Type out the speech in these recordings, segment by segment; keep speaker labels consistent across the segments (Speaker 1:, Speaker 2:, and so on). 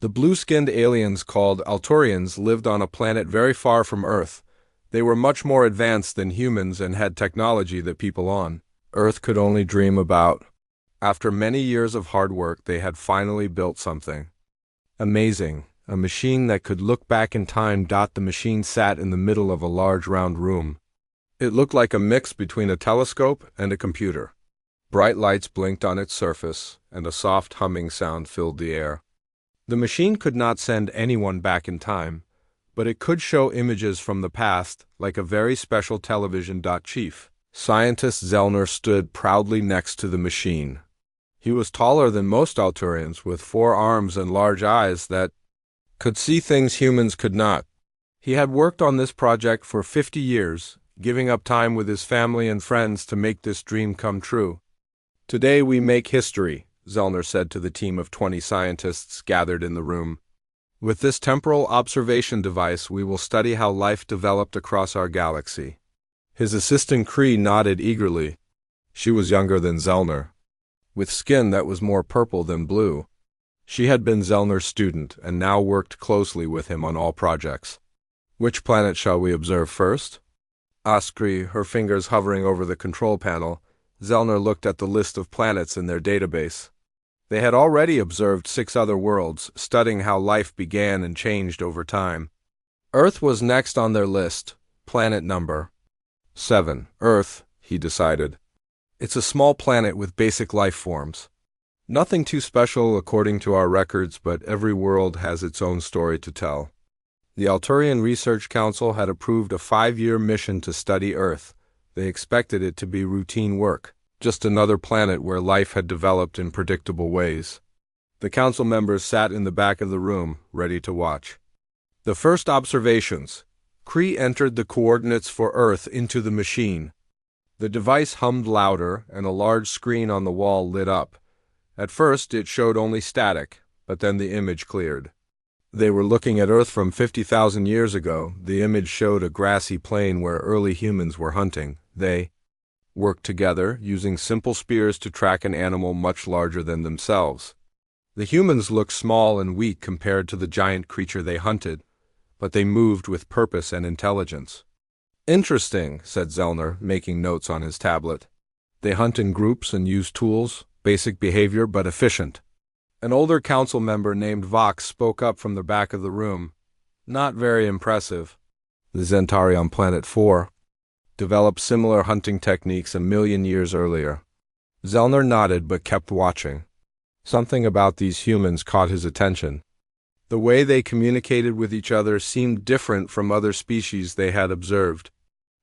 Speaker 1: The blue-skinned aliens called Altorians lived on a planet very far from Earth. They were much more advanced than humans and had technology that people on Earth could only dream about. After many years of hard work, they had finally built something amazing, a machine that could look back in time. The machine sat in the middle of a large round room. It looked like a mix between a telescope and a computer. Bright lights blinked on its surface, and a soft humming sound filled the air. The machine could not send anyone back in time, but it could show images from the past, like a very special television. Chief Scientist Zellner stood proudly next to the machine. He was taller than most Altorians, with 4 arms and large eyes that could see things humans could not. He had worked on this project for 50 years, giving up time with his family and friends to make this dream come true. "Today we make history," Zellner said to the team of 20 scientists gathered in the room. "With this temporal observation device, we will study how life developed across our galaxy." His assistant Cree nodded eagerly. She was younger than Zellner, with skin that was more purple than blue. She had been Zellner's student and now worked closely with him on all projects. "Which planet shall we observe first?" asked Cree, her fingers hovering over the control panel. Zellner looked at the list of planets in their database. They had already observed 6 other worlds, studying how life began and changed over time. Earth was next on their list, planet number 7. Earth, he decided. It's a small planet with basic life forms. Nothing too special according to our records, but every world has its own story to tell. The Altorian Research Council had approved a 5-year mission to study Earth. They expected it to be routine work, just another planet where life had developed in predictable ways. The council members sat in the back of the room, ready to watch. The first observations. Cree entered the coordinates for Earth into the machine. The device hummed louder, and a large screen on the wall lit up. At first, it showed only static, but then the image cleared. They were looking at Earth from 50,000 years ago. The image showed a grassy plain where early humans were hunting. They worked together, using simple spears to track an animal much larger than themselves. The humans looked small and weak compared to the giant creature they hunted, but they moved with purpose and intelligence. "Interesting," said Zellner, making notes on his tablet. "They hunt in groups and use tools, basic behavior but efficient." An older council member named Vox spoke up from the back of the room. "Not very impressive. The Zentari on Planet 4 developed similar hunting techniques a million years earlier." Zellner nodded but kept watching. Something about these humans caught his attention. The way they communicated with each other seemed different from other species they had observed.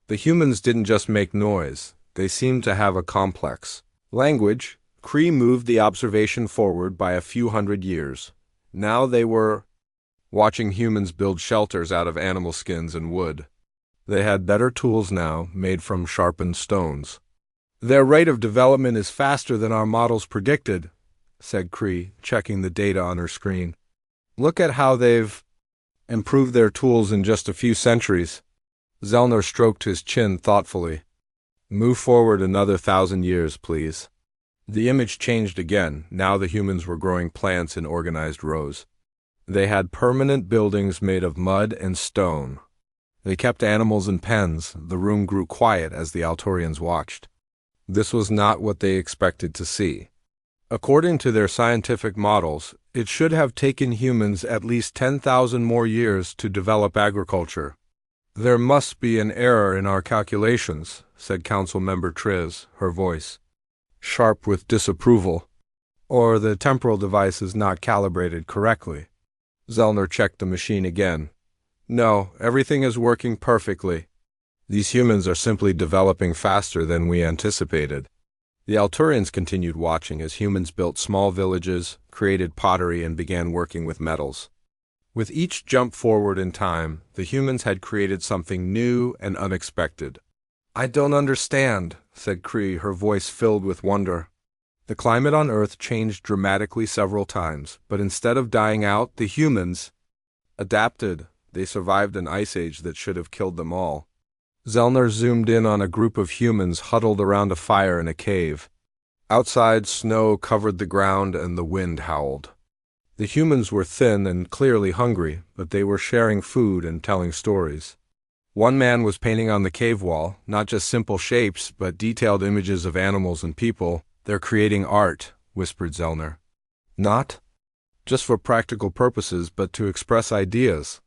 Speaker 1: The humans didn't just make noise, they seemed to have a complex language. Cree moved the observation forward by a few hundred years. Now they were watching humans build shelters out of animal skins and wood. They had better tools now, made from sharpened stones. "Their rate of development is faster than our models predicted," said Cree, checking the data on her screen. "Look at how they've improved their tools in just a few centuries." Zellner stroked his chin thoughtfully. "Move forward another 1,000 years, please." The image changed again. Now the humans were growing plants in organized rows. They had permanent buildings made of mud and stone. They kept animals in pens. The room grew quiet as the Altorians watched. This was not what they expected to see. According to their scientific models, it should have taken humans at least 10,000 more years to develop agriculture. "There must be an error in our calculations," said Council Member Triz, her voice sharp with disapproval. "Or the temporal device is not calibrated correctly." Zellner checked the machine again. "No, everything is working perfectly. These humans are simply developing faster than we anticipated." The Altorians continued watching as humans built small villages, created pottery, and began working with metals. With each jump forward in time, the humans had created something new and unexpected. "I don't understand," said Cree, her voice filled with wonder. The climate on Earth changed dramatically several times, but instead of dying out, the humans adapted. They survived an ice age that should have killed them all. Zellner zoomed in on a group of humans huddled around a fire in a cave. Outside, snow covered the ground and the wind howled. The humans were thin and clearly hungry, but they were sharing food and telling stories. One man was painting on the cave wall, not just simple shapes, but detailed images of animals and people. "They're creating art," whispered Zellner. "Not just for practical purposes, but to express ideas."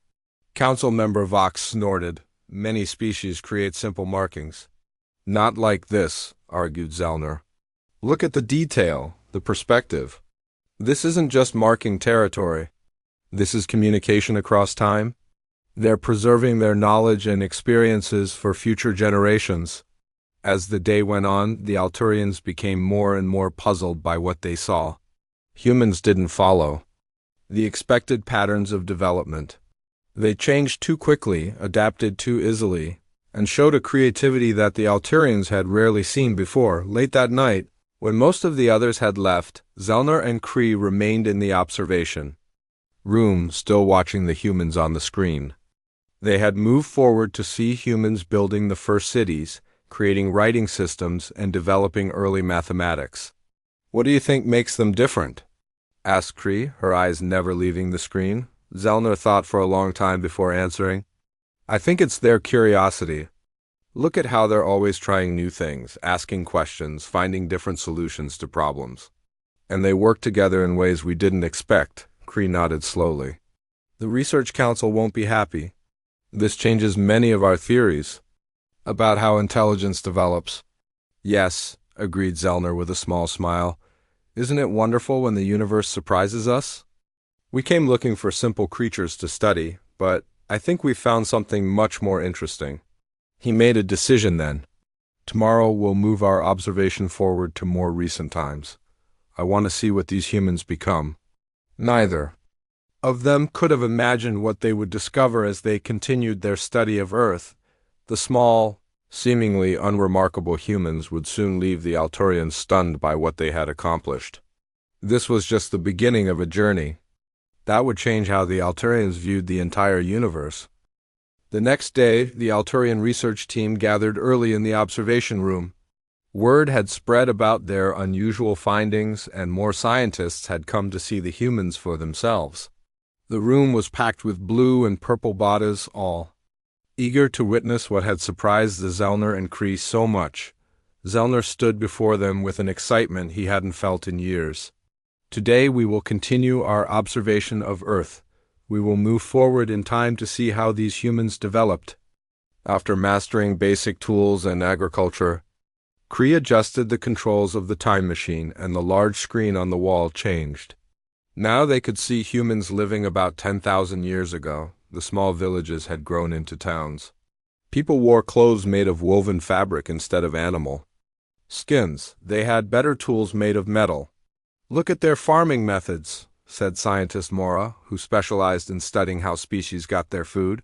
Speaker 1: Council member Vox snorted. "Many species create simple markings." "Not like this," argued Zellner. "Look at the detail, the perspective. This isn't just marking territory. This is communication across time. They're preserving their knowledge and experiences for future generations." As the day went on, the Alturians became more and more puzzled by what they saw. Humans didn't follow the expected patterns of development. They changed too quickly, adapted too easily, and showed a creativity that the Alturians had rarely seen before. Late that night, when most of the others had left, Zellner and Kree remained in the observation room, still watching the humans on the screen. They had moved forward to see humans building the first cities, creating writing systems, and developing early mathematics. "What do you think makes them different?" asked Kree, her eyes never leaving the screen. Zellner thought for a long time before answering. "I think it's their curiosity. Look at how they're always trying new things, asking questions, finding different solutions to problems. And they work together in ways we didn't expect." Kree nodded slowly. "The Research Council won't be happy. This changes many of our theories about how intelligence develops." "Yes," agreed Zellner with a small smile. "Isn't it wonderful when the universe surprises us? We came looking for simple creatures to study, but I think we found something much more interesting." He made a decision then. "Tomorrow we'll move our observation forward to more recent times. I want to see what these humans become." Neither of them could have imagined what they would discover as they continued their study of Earth. The small, seemingly unremarkable humans would soon leave the Alturians stunned by what they had accomplished. This was just the beginning of a journey that would change how the Alturians viewed the entire universe. The next day, the Alturian research team gathered early in the observation room. Word had spread about their unusual findings, and more scientists had come to see the humans for themselves. The room was packed with blue and purple bodies, all eager to witness what had surprised the Zellner and Kree so much. Zellner stood before them with an excitement he hadn't felt in years. "Today we will continue our observation of Earth. We will move forward in time to see how these humans developed." After mastering basic tools and agriculture, Kree adjusted the controls of the time machine, and the large screen on the wall changed. Now they could see humans living about 10,000 years ago. The small villages had grown into towns. People wore clothes made of woven fabric instead of animal skins. They had better tools made of metal. "Look at their farming methods," said scientist Mora, who specialized in studying how species got their food.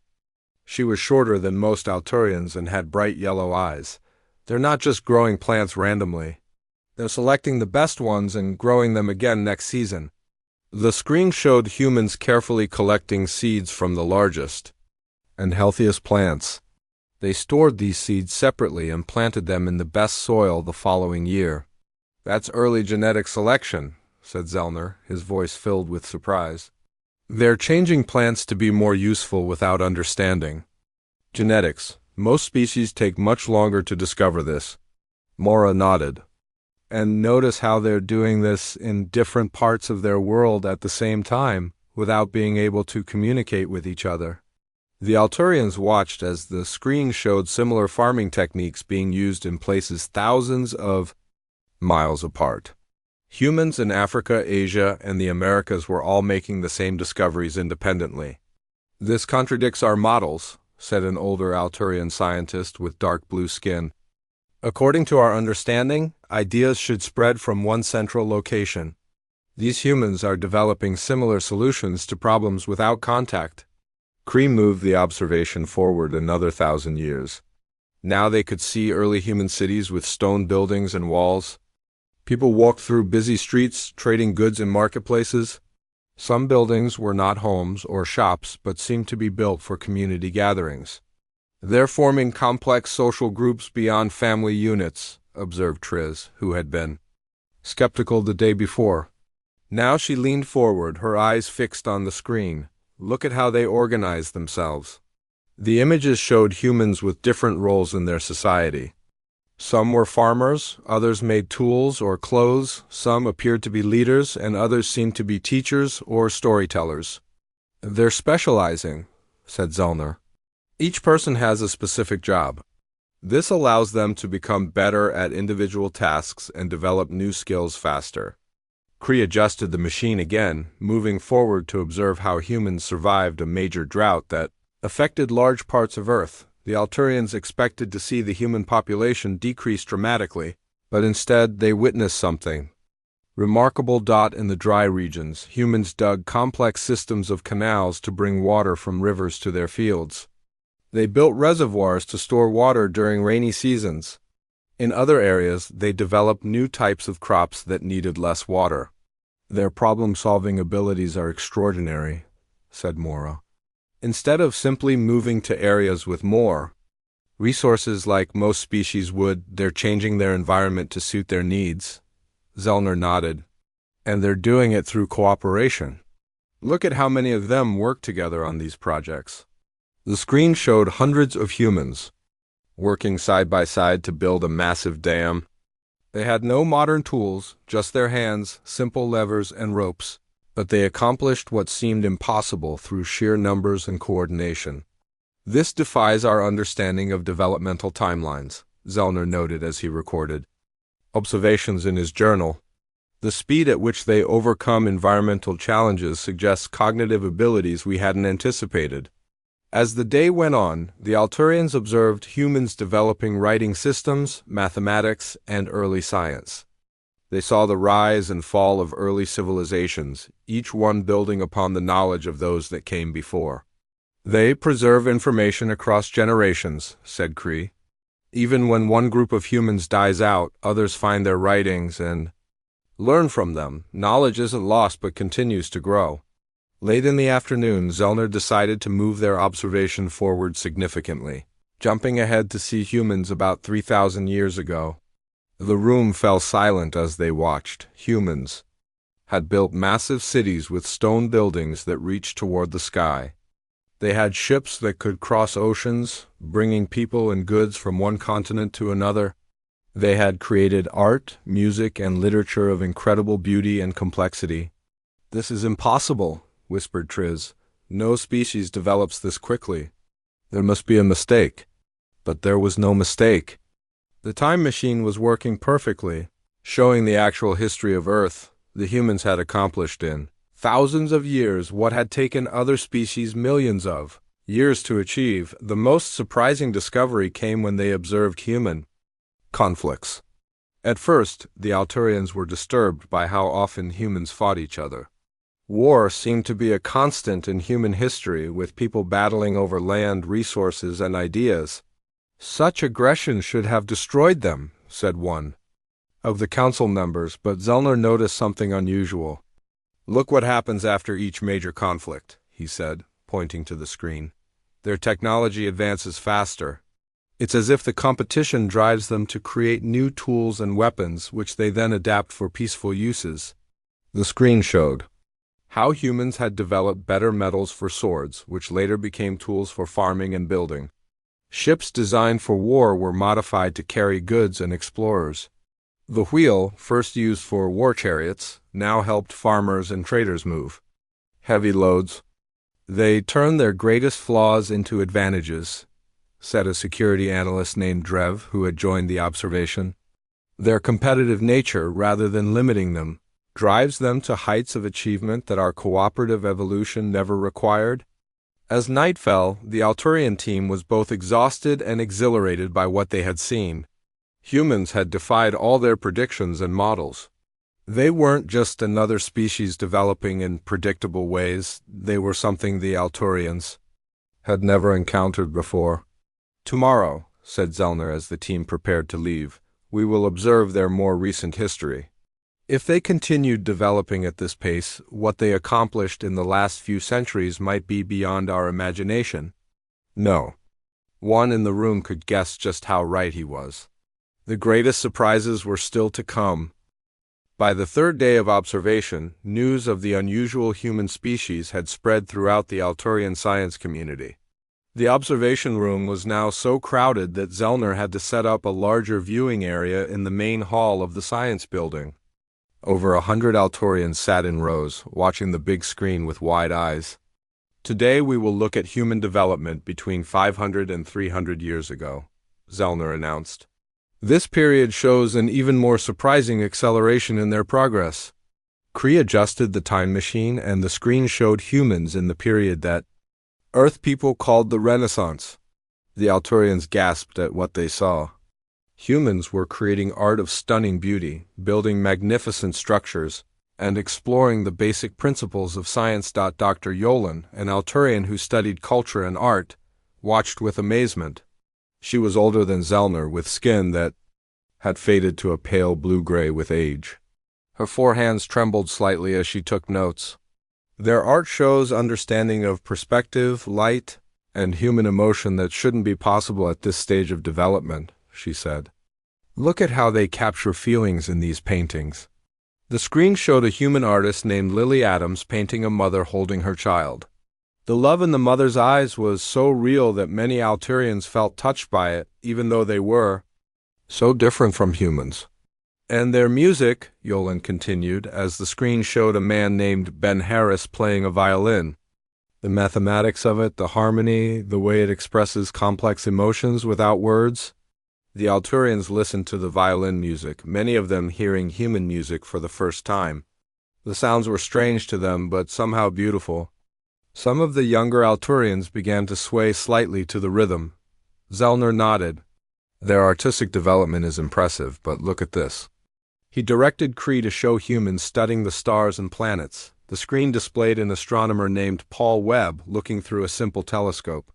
Speaker 1: She was shorter than most Alturians and had bright yellow eyes. "They're not just growing plants randomly. They're selecting the best ones and growing them again next season." The screen showed humans carefully collecting seeds from the largest and healthiest plants. They stored these seeds separately and planted them in the best soil the following year. "That's early genetic selection," said Zellner, his voice filled with surprise. "They're changing plants to be more useful without understanding genetics. Most species take much longer to discover this." Mora nodded. "And notice how they're doing this in different parts of their world at the same time, without being able to communicate with each other." The Alturians watched as the screen showed similar farming techniques being used in places thousands of miles apart. Humans in Africa, Asia, and the Americas were all making the same discoveries independently. "This contradicts our models," said an older Alturian scientist with dark blue skin. "According to our understanding, ideas should spread from one central location. These humans are developing similar solutions to problems without contact." Kree moved the observation forward another 1,000 years. Now they could see early human cities with stone buildings and walls. People walked through busy streets, trading goods in marketplaces. Some buildings were not homes or shops, but seemed to be built for community gatherings. "They're forming complex social groups beyond family units," observed Triz, who had been skeptical the day before. Now she leaned forward, her eyes fixed on the screen. Look at how they organized themselves. The images showed humans with different roles in their society. Some were farmers, others made tools or clothes, some appeared to be leaders, and others seemed to be teachers or storytellers. "They're specializing," said Zellner. "Each person has a specific job. This allows them to become better at individual tasks and develop new skills faster." Cree adjusted the machine again, moving forward to observe how humans survived a major drought that affected large parts of Earth. The Alturians expected to see the human population decrease dramatically, but instead they witnessed something remarkable. In the dry regions, humans dug complex systems of canals to bring water from rivers to their fields. They built reservoirs to store water during rainy seasons. In other areas, they developed new types of crops that needed less water. "Their problem-solving abilities are extraordinary," said Mora. "Instead of simply moving to areas with more resources like most species would, they're changing their environment to suit their needs." Zellner nodded. "And they're doing it through cooperation. Look at how many of them work together on these projects." The screen showed hundreds of humans working side by side to build a massive dam. They had no modern tools, just their hands, simple levers and ropes, but they accomplished what seemed impossible through sheer numbers and coordination. "This defies our understanding of developmental timelines," Zellner noted as he recorded observations in his journal. "The speed at which they overcome environmental challenges suggests cognitive abilities we hadn't anticipated." As the day went on, the Alturians observed humans developing writing systems, mathematics, and early science. They saw the rise and fall of early civilizations, each one building upon the knowledge of those that came before. "They preserve information across generations," said Cree. "Even when one group of humans dies out, others find their writings and learn from them. Knowledge isn't lost but continues to grow." Late in the afternoon, Zellner decided to move their observation forward significantly, jumping ahead to see humans about 3,000 years ago. The room fell silent as they watched. Humans had built massive cities with stone buildings that reached toward the sky. They had ships that could cross oceans, bringing people and goods from one continent to another. They had created art, music, and literature of incredible beauty and complexity. "This is impossible," whispered Triz. "No species develops this quickly. There must be a mistake." But there was no mistake. The time machine was working perfectly, showing the actual history of Earth. The humans had accomplished in thousands of years what had taken other species millions of years to achieve. The most surprising discovery came when they observed human conflicts. At first, the Alturians were disturbed by how often humans fought each other. War seemed to be a constant in human history, with people battling over land, resources, and ideas. "Such aggression should have destroyed them," said one of the council members, but Zellner noticed something unusual. "Look what happens after each major conflict," he said, pointing to the screen. "Their technology advances faster. It's as if the competition drives them to create new tools and weapons, which they then adapt for peaceful uses." The screen showed how humans had developed better metals for swords, which later became tools for farming and building. Ships designed for war were modified to carry goods and explorers. The wheel, first used for war chariots, now helped farmers and traders move heavy loads. "They turned their greatest flaws into advantages," said a security analyst named Drev, who had joined the observation. "Their competitive nature, rather than limiting them, drives them to heights of achievement that our cooperative evolution never required." As night fell, the Alturian team was both exhausted and exhilarated by what they had seen. Humans had defied all their predictions and models. They weren't just another species developing in predictable ways, they were something the Alturians had never encountered before. "Tomorrow," said Zellner as the team prepared to leave, "we will observe their more recent history. If they continued developing at this pace, what they accomplished in the last few centuries might be beyond our imagination." No one in the room could guess just how right he was. The greatest surprises were still to come. By the third day of observation, news of the unusual human species had spread throughout the Altorian science community. The observation room was now so crowded that Zellner had to set up a larger viewing area in the main hall of the science building. Over 100 Altorians sat in rows, watching the big screen with wide eyes. Today we will look at human development between 500 and 300 years ago, Zellner announced. This period shows an even more surprising acceleration in their progress. Cree adjusted the time machine and the screen showed humans in the period that Earth people called the Renaissance. The Altorians gasped at what they saw. Humans were creating art of stunning beauty, building magnificent structures, and exploring the basic principles of science. Dr. Yolen, an Altorian who studied culture and art, watched with amazement. She was older than Zellner, with skin that had faded to a pale blue-gray with age. Her four hands trembled slightly as she took notes. Their art shows understanding of perspective, light, and human emotion that shouldn't be possible at this stage of development, she said. Look at how they capture feelings in these paintings. The screen showed a human artist named Lily Adams painting a mother holding her child. The love in the mother's eyes was so real that many Altorians felt touched by it, even though they were so different from humans. And their music, Yolen continued, as the screen showed a man named Ben Harris playing a violin. The mathematics of it, the harmony, the way it expresses complex emotions without words. The Altorians listened to the violin music, many of them hearing human music for the first time. The sounds were strange to them, but somehow beautiful. Some of the younger Altorians began to sway slightly to the rhythm. Zellner nodded. Their artistic development is impressive, but look at this. He directed Cree to show humans studying the stars and planets. The screen displayed an astronomer named Paul Webb looking through a simple telescope.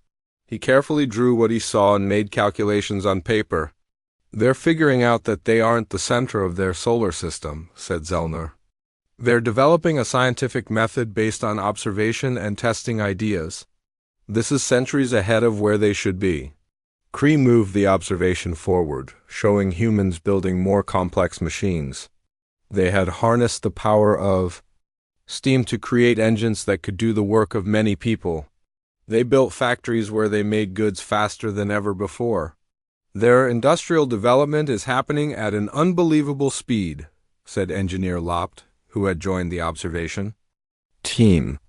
Speaker 1: He carefully drew what he saw and made calculations on paper. They're figuring out that they aren't the center of their solar system, said Zellner. They're developing a scientific method based on observation and testing ideas. This is centuries ahead of where they should be. Cree moved the observation forward, showing humans building more complex machines. They had harnessed the power of steam to create engines that could do the work of many people. They built factories where they made goods faster than ever before. Their industrial development is happening at an unbelievable speed, said Engineer Lopt, who had joined the observation team.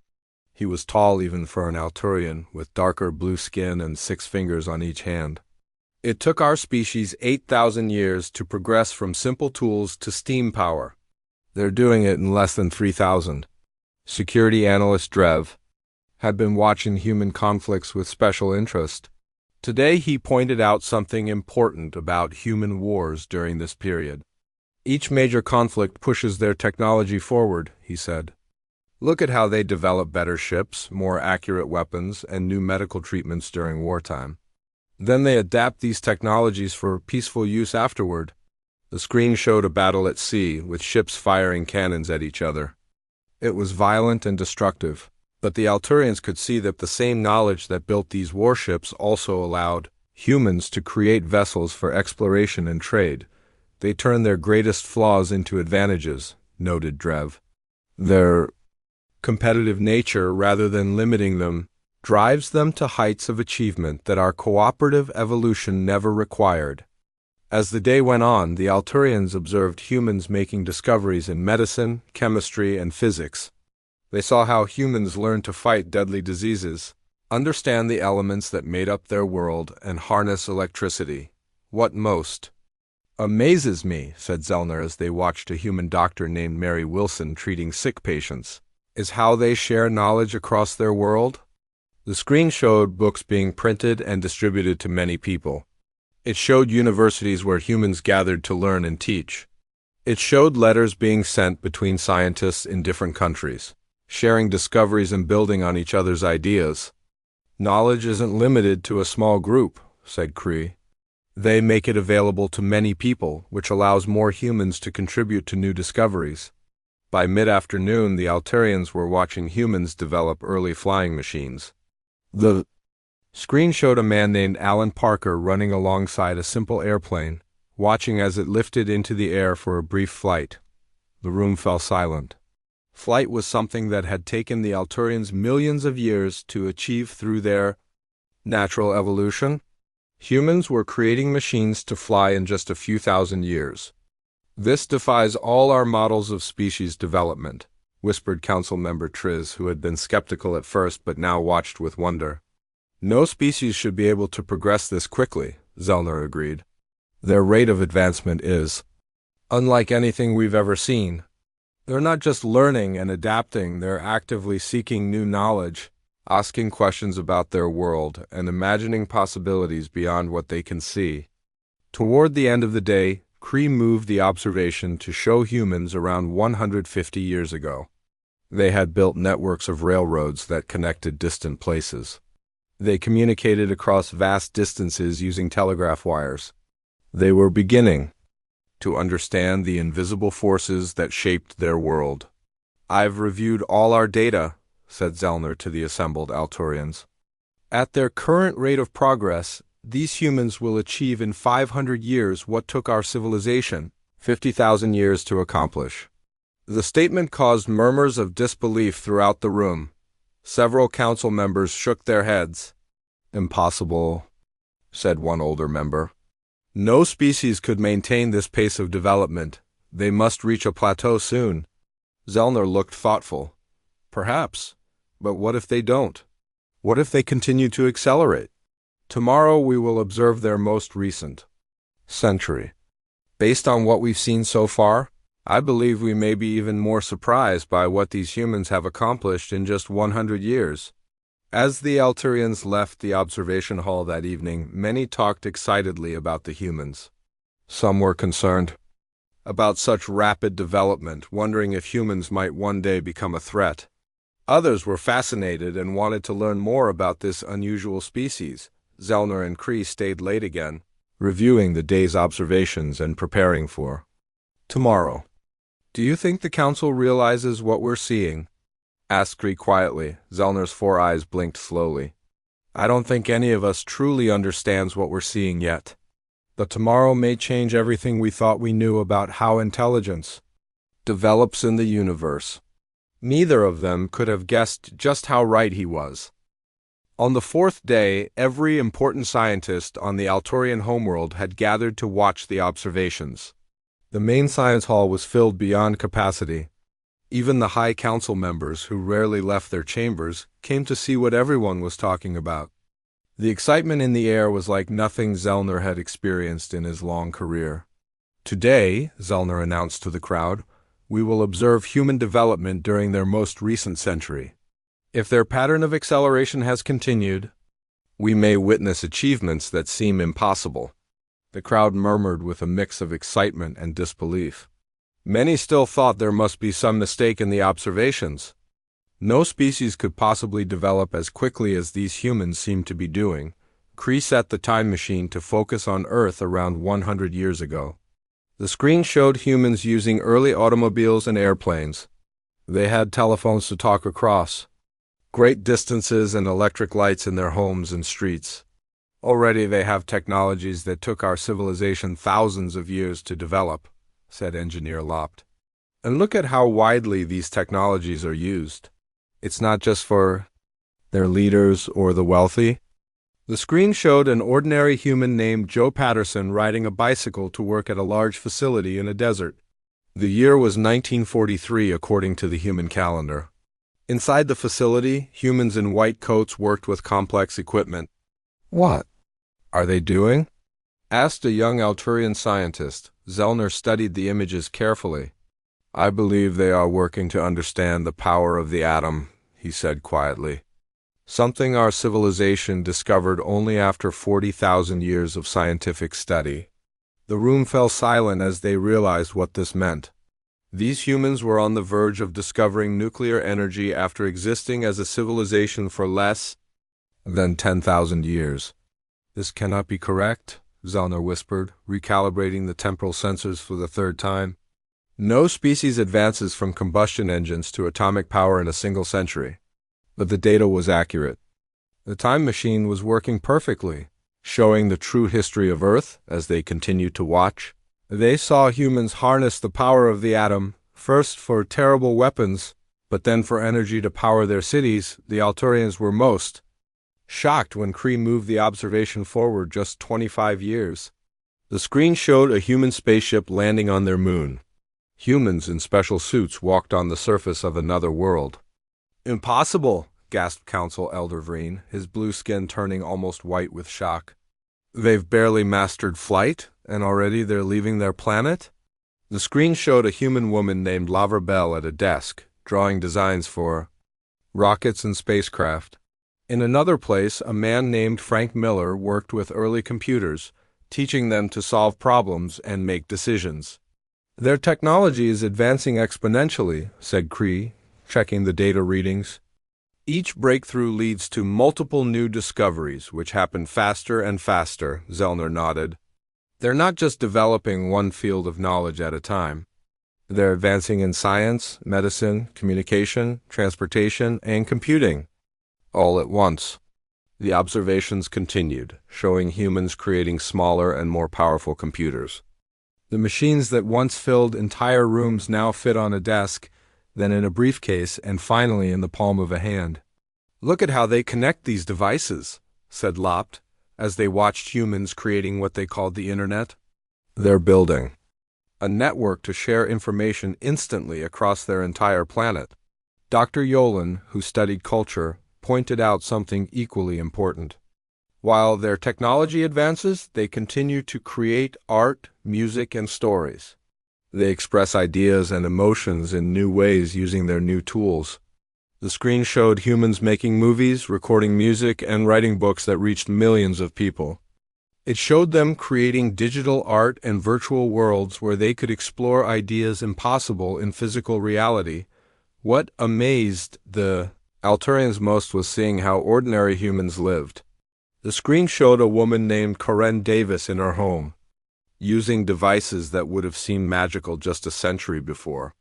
Speaker 1: He was tall even for an Altorian, with darker blue skin and 6 fingers on each hand. It took our species 8,000 years to progress from simple tools to steam power. They're doing it in less than 3,000. Security analyst Drev had been watching human conflicts with special interest. Today he pointed out something important about human wars during this period. Each major conflict pushes their technology forward, he said. Look at how they develop better ships, more accurate weapons, and new medical treatments during wartime. Then they adapt these technologies for peaceful use afterward. The screen showed a battle at sea, with ships firing cannons at each other. It was violent and destructive, but the Altorians could see that the same knowledge that built these warships also allowed humans to create vessels for exploration and trade. They turned their greatest flaws into advantages, noted Drev. Their competitive nature, rather than limiting them, drives them to heights of achievement that our cooperative evolution never required. As the day went on, the Altorians observed humans making discoveries in medicine, chemistry, and physics. They saw how humans learned to fight deadly diseases, understand the elements that made up their world, and harness electricity. What most amazes me, said Zellner as they watched a human doctor named Mary Wilson treating sick patients, is how they share knowledge across their world. The screen showed books being printed and distributed to many people. It showed universities where humans gathered to learn and teach. It showed letters being sent between scientists in different countries, sharing discoveries and building on each other's ideas. Knowledge isn't limited to a small group, said Cree. They make it available to many people, which allows more humans to contribute to new discoveries. By mid-afternoon, the Altorians were watching humans develop early flying machines. The screen showed a man named Alan Parker running alongside a simple airplane, watching as it lifted into the air for a brief flight. The room fell silent. Flight was something that had taken the Alturians millions of years to achieve through their natural evolution. Humans were creating machines to fly in just a few thousand years. "This defies all our models of species development," whispered Council Member Triz, who had been skeptical at first but now watched with wonder. "No species should be able to progress this quickly," Zellner agreed. "Their rate of advancement is unlike anything we've ever seen. They're not just learning and adapting, they're actively seeking new knowledge, asking questions about their world, and imagining possibilities beyond what they can see." Toward the end of the day, Cree moved the observation to show humans around 150 years ago. They had built networks of railroads that connected distant places. They communicated across vast distances using telegraph wires. They were beginning to understand the invisible forces that shaped their world. "I've reviewed all our data," said Zellner to the assembled Alturians. "At their current rate of progress, these humans will achieve in 500 years what took our civilization 50,000 years to accomplish." The statement caused murmurs of disbelief throughout the room. Several council members shook their heads. "Impossible," said one older member. "No species could maintain this pace of development. They must reach a plateau soon." Zellner looked thoughtful. "Perhaps. But what if they don't? What if they continue to accelerate? Tomorrow we will observe their most recent century. Based on what we've seen so far, I believe we may be even more surprised by what these humans have accomplished in just 100 years. As the Alturians left the observation hall that evening, many talked excitedly about the humans. Some were concerned about such rapid development, wondering if humans might one day become a threat. Others were fascinated and wanted to learn more about this unusual species. Zellner and Cree stayed late again, reviewing the day's observations and preparing for tomorrow. "Do you think the council realizes what we're seeing?" asked Cree quietly. Zellner's 4 eyes blinked slowly. "I don't think any of us truly understands what we're seeing yet. But tomorrow may change everything we thought we knew about how intelligence develops in the universe." Neither of them could have guessed just how right he was. On the 4th day, every important scientist on the Alturian homeworld had gathered to watch the observations. The main science hall was filled beyond capacity. Even the high council members, who rarely left their chambers, came to see what everyone was talking about. The excitement in the air was like nothing Zellner had experienced in his long career. "Today," Zellner announced to the crowd, "we will observe human development during their most recent century. If their pattern of acceleration has continued, we may witness achievements that seem impossible." The crowd murmured with a mix of excitement and disbelief. Many still thought there must be some mistake in the observations. No species could possibly develop as quickly as these humans seemed to be doing. Cree set the time machine to focus on Earth around 100 years ago. The screen showed humans using early automobiles and airplanes. They had telephones to talk across great distances and electric lights in their homes and streets. "Already they have technologies that took our civilization thousands of years to develop," said Engineer Lopt. "And look at how widely these technologies are used. It's not just for their leaders or the wealthy." The screen showed an ordinary human named Joe Patterson riding a bicycle to work at a large facility in a desert. The year was 1943 according to the human calendar. Inside the facility, humans in white coats worked with complex equipment. "What are they doing?" asked a young Alturian scientist. Zellner studied the images carefully. "I believe they are working to understand the power of the atom," he said quietly. "Something our civilization discovered only after 40,000 years of scientific study." The room fell silent as they realized what this meant. These humans were on the verge of discovering nuclear energy after existing as a civilization for less than 10,000 years. "This cannot be correct," Zellner whispered, recalibrating the temporal sensors for the 3rd time. "No species advances from combustion engines to atomic power in a single century." But the data was accurate. The time machine was working perfectly, showing the true history of Earth as they continued to watch. They saw humans harness the power of the atom, First for terrible weapons, but then for energy to power their cities, the Altorians were most shocked when Kree moved the observation forward just 25 years. The screen showed a human spaceship landing on their moon. Humans in special suits walked on the surface of another world. "Impossible," gasped Council Elder Vreen, his blue skin turning almost white with shock. "They've barely mastered flight, and already they're leaving their planet?" The screen showed a human woman named Lavra Bell at a desk, drawing designs for rockets and spacecraft. In another place, a man named Frank Miller worked with early computers, teaching them to solve problems and make decisions. "Their technology is advancing exponentially," said Kree, checking the data readings. "Each breakthrough leads to multiple new discoveries, which happen faster and faster," Zellner nodded. "They're not just developing one field of knowledge at a time. They're advancing in science, medicine, communication, transportation, and computing, all at once." The observations continued, showing humans creating smaller and more powerful computers. The machines that once filled entire rooms now fit on a desk, then in a briefcase, and finally in the palm of a hand. "Look at how they connect these devices," said Lopt, as they watched humans creating what they called the Internet. "They're building a network to share information instantly across their entire planet." Dr. Yolen, who studied culture, pointed out something equally important. While their technology advances, they continue to create art, music, and stories. They express ideas and emotions in new ways using their new tools. The screen showed humans making movies, recording music, and writing books that reached millions of people. It showed them creating digital art and virtual worlds where they could explore ideas impossible in physical reality. What amazed the Altorians most was seeing how ordinary humans lived. The screen showed a woman named Corinne Davis in her home, using devices that would have seemed magical just a century before.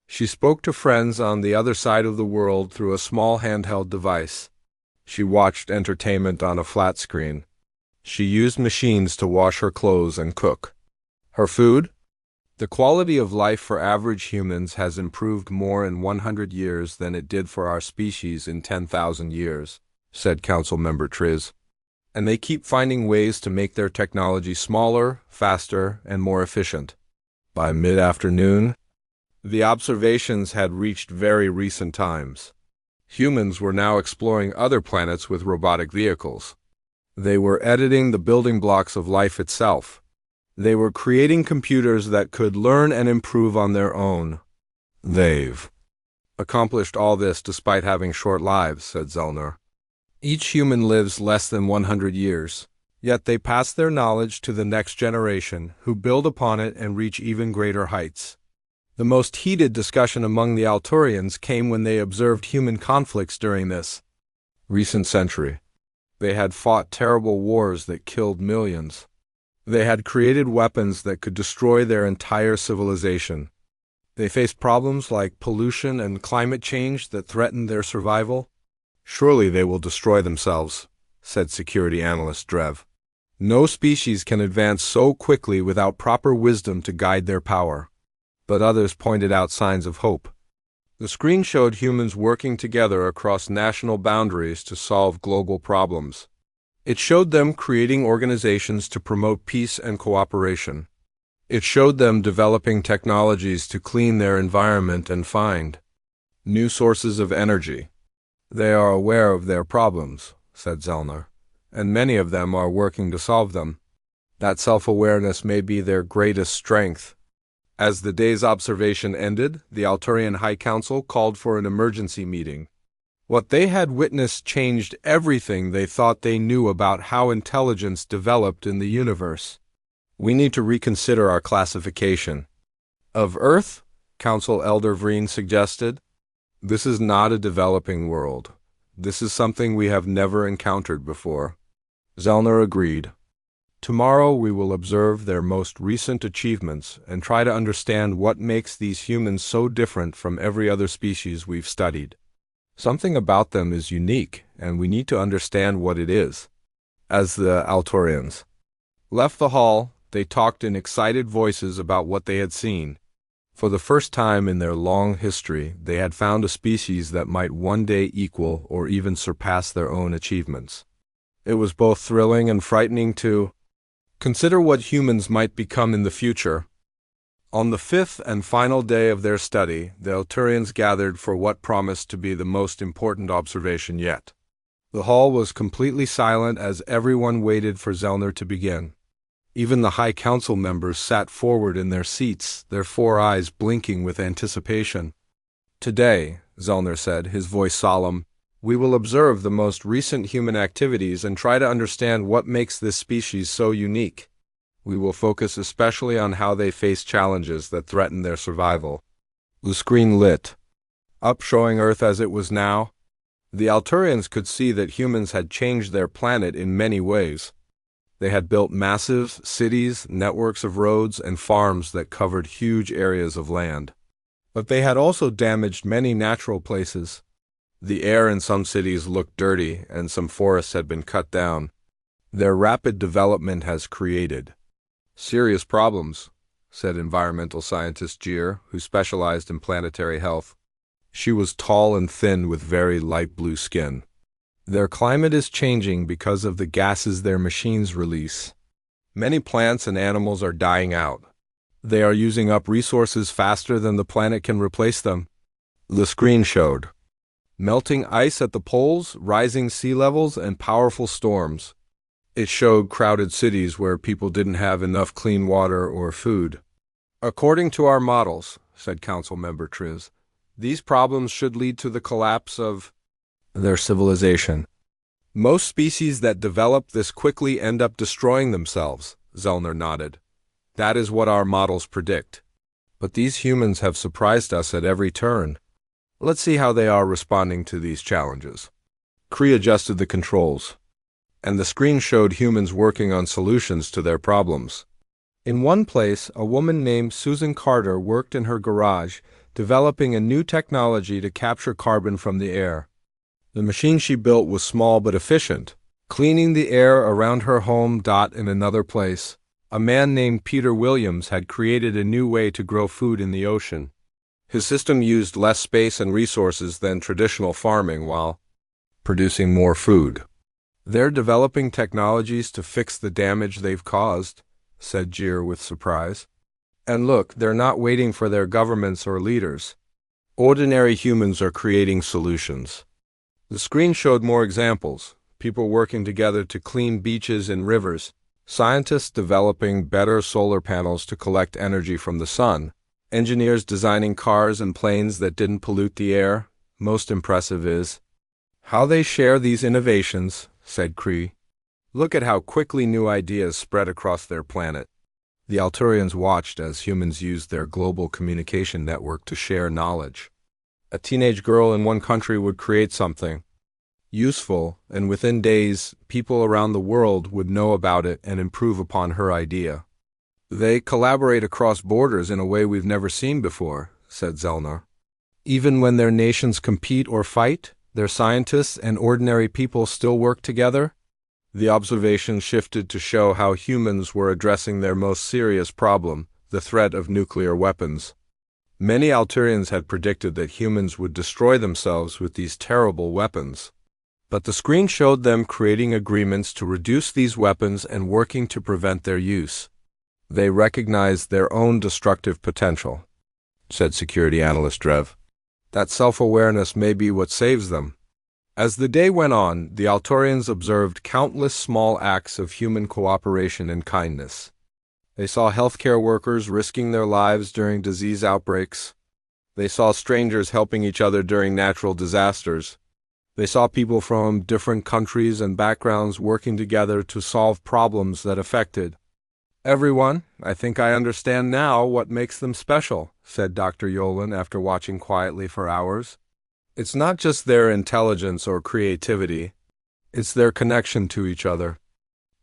Speaker 1: She spoke to friends on the other side of the world through a small handheld device. She watched entertainment on a flat screen. She used machines to wash her clothes and cook. Her food? The quality of life for average humans has improved more in 100 years than it did for our species in 10,000 years, said Council Member Triz. And they keep finding ways to make their technology smaller, faster, and more efficient. By mid-afternoon, the observations had reached very recent times. Humans were now exploring other planets with robotic vehicles. They were editing the building blocks of life itself. They were creating computers that could learn and improve on their own. They've accomplished all this despite having short lives, said Zellner. Each human lives less than 100 years, yet they pass their knowledge to the next generation, who build upon it and reach even greater heights. The most heated discussion among the Altorians came when they observed human conflicts during this recent century. They had fought terrible wars that killed millions. They had created weapons that could destroy their entire civilization. They faced problems like pollution and climate change that threatened their survival. Surely they will destroy themselves, said security analyst Drev. No species can advance so quickly without proper wisdom to guide their power. But others pointed out signs of hope. The screen showed humans working together across national boundaries to solve global problems. It showed them creating organizations to promote peace and cooperation. It showed them developing technologies to clean their environment and find new sources of energy. They are aware of their problems, said Zellner, and many of them are working to solve them. That self-awareness may be their greatest strength. As the day's observation ended, the Altorian High Council called for an emergency meeting. What they had witnessed changed everything they thought they knew about how intelligence developed in the universe. We need to reconsider our classification. Of Earth, Council Elder Vreen suggested. This is not a developing world. This is something we have never encountered before. Zellner agreed. Tomorrow we will observe their most recent achievements and try to understand what makes these humans so different from every other species we've studied. Something about them is unique, and we need to understand what it is. As the Altorians left the hall, they talked in excited voices about what they had seen. For the first time in their long history, they had found a species that might one day equal or even surpass their own achievements. It was both thrilling and frightening to consider what humans might become in the future. On the fifth and final day of their study, the Alturians gathered for what promised to be the most important observation yet. The hall was completely silent as everyone waited for Zellner to begin. Even the High Council members sat forward in their seats, their 4 eyes blinking with anticipation. "Today," Zellner said, his voice solemn, "we will observe the most recent human activities and try to understand what makes this species so unique. We will focus especially on how they face challenges that threaten their survival." The screen lit up, showing Earth as it was now. The Alturians could see that humans had changed their planet in many ways. They had built massive cities, networks of roads, and farms that covered huge areas of land. But they had also damaged many natural places. The air in some cities looked dirty, and some forests had been cut down. Their rapid development has created serious problems, said environmental scientist Gier, who specialized in planetary health. She was tall and thin with very light blue skin. "Their climate is changing because of the gases their machines release. Many plants and animals are dying out. They are using up resources faster than the planet can replace them." The screen showed melting ice at the poles, rising sea levels, and powerful storms. It showed crowded cities where people didn't have enough clean water or food. "According to our models," said Council Member Triz, "these problems should lead to the collapse of their civilization. Most species that develop this quickly end up destroying themselves," Zellner nodded. "That is what our models predict. But these humans have surprised us at every turn. Let's see how they are responding to these challenges." Cree adjusted the controls, and the screen showed humans working on solutions to their problems. In one place, a woman named Susan Carter worked in her garage, developing a new technology to capture carbon from the air. The machine she built was small but efficient, cleaning the air around her home. In another place, a man named Peter Williams had created a new way to grow food in the ocean. His system used less space and resources than traditional farming while producing more food. "They're developing technologies to fix the damage they've caused," said Gier with surprise. "And look, they're not waiting for their governments or leaders. Ordinary humans are creating solutions." The screen showed more examples: people working together to clean beaches and rivers, scientists developing better solar panels to collect energy from the sun, engineers designing cars and planes that didn't pollute the air. Most impressive is how they share these innovations, said Cree. "Look at how quickly new ideas spread across their planet." The Alturians watched as humans used their global communication network to share knowledge. A teenage girl in one country would create something useful, and within days, people around the world would know about it and improve upon her idea. "They collaborate across borders in a way we've never seen before," said Zellner. "Even when their nations compete or fight, their scientists and ordinary people still work together." The observation shifted to show how humans were addressing their most serious problem, the threat of nuclear weapons. Many Alturians had predicted that humans would destroy themselves with these terrible weapons. But the screen showed them creating agreements to reduce these weapons and working to prevent their use. "They recognized their own destructive potential," said security analyst Drev. "That self-awareness may be what saves them." As the day went on, the Alturians observed countless small acts of human cooperation and kindness. They saw healthcare workers risking their lives during disease outbreaks. They saw strangers helping each other during natural disasters. They saw people from different countries and backgrounds working together to solve problems that affected everyone. "I think I understand now what makes them special," said Dr. Yolen after watching quietly for hours. "It's not just their intelligence or creativity. It's their connection to each other.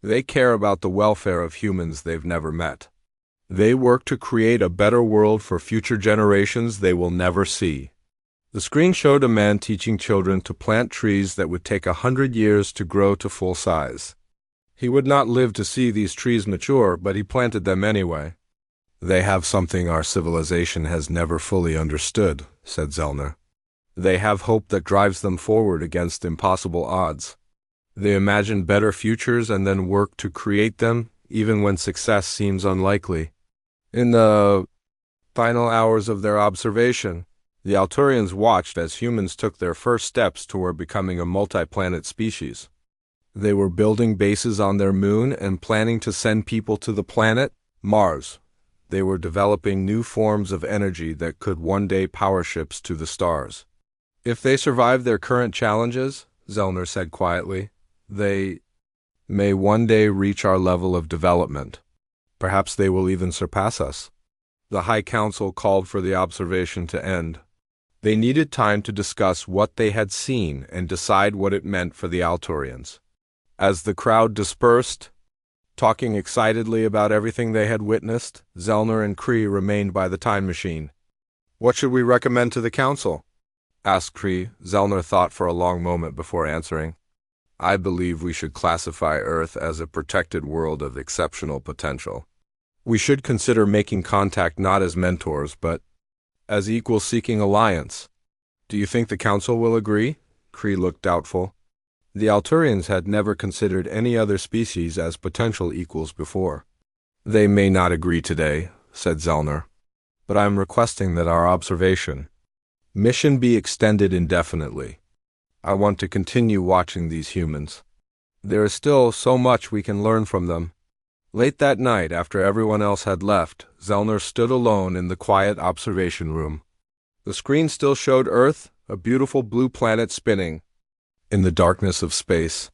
Speaker 1: They care about the welfare of humans they've never met. They work to create a better world for future generations they will never see." The screen showed a man teaching children to plant trees that would take 100 years to grow to full size. He would not live to see these trees mature, but he planted them anyway. They have something our civilization has never fully understood, said Zellner. They have hope that drives them forward against impossible odds. They imagine better futures and then work to create them, even when success seems unlikely. In the final hours of their observation, the Alturians watched as humans took their first steps toward becoming a multi-planet species. They were building bases on their moon and planning to send people to the planet Mars. They were developing new forms of energy that could one day power ships to the stars. If they survive their current challenges, Zellner said quietly, they may one day reach our level of development. Perhaps they will even surpass us. The High Council called for the observation to end. They needed time to discuss what they had seen and decide what it meant for the Alturians. As the crowd dispersed, talking excitedly about everything they had witnessed, Zellner and Cree remained by the time machine. "What should we recommend to the Council?" asked Cree. Zellner thought for a long moment before answering. "I believe we should classify Earth as a protected world of exceptional potential. We should consider making contact not as mentors, but as equals seeking alliance. Do you think the Council will agree?" Cree looked doubtful. The Alturians had never considered any other species as potential equals before. "They may not agree today," said Zellner, "but I am requesting that our observation mission be extended indefinitely. I want to continue watching these humans. There is still so much we can learn from them." Late that night, after everyone else had left, Zellner stood alone in the quiet observation room. The screen still showed Earth, a beautiful blue planet spinning in the darkness of space.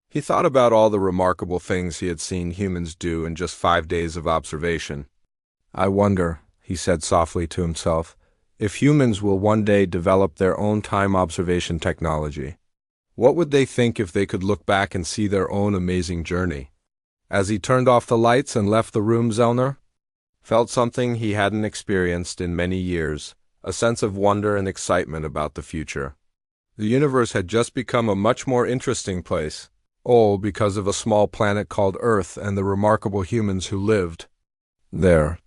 Speaker 1: He thought about all the remarkable things he had seen humans do in just 5 days of observation. "I wonder," he said softly to himself, "if humans will one day develop their own time observation technology. What would they think if they could look back and see their own amazing journey?" As he turned off the lights and left the room, Zellner felt something he hadn't experienced in many years, a sense of wonder and excitement about the future. The universe had just become a much more interesting place, all because of a small planet called Earth and the remarkable humans who lived there.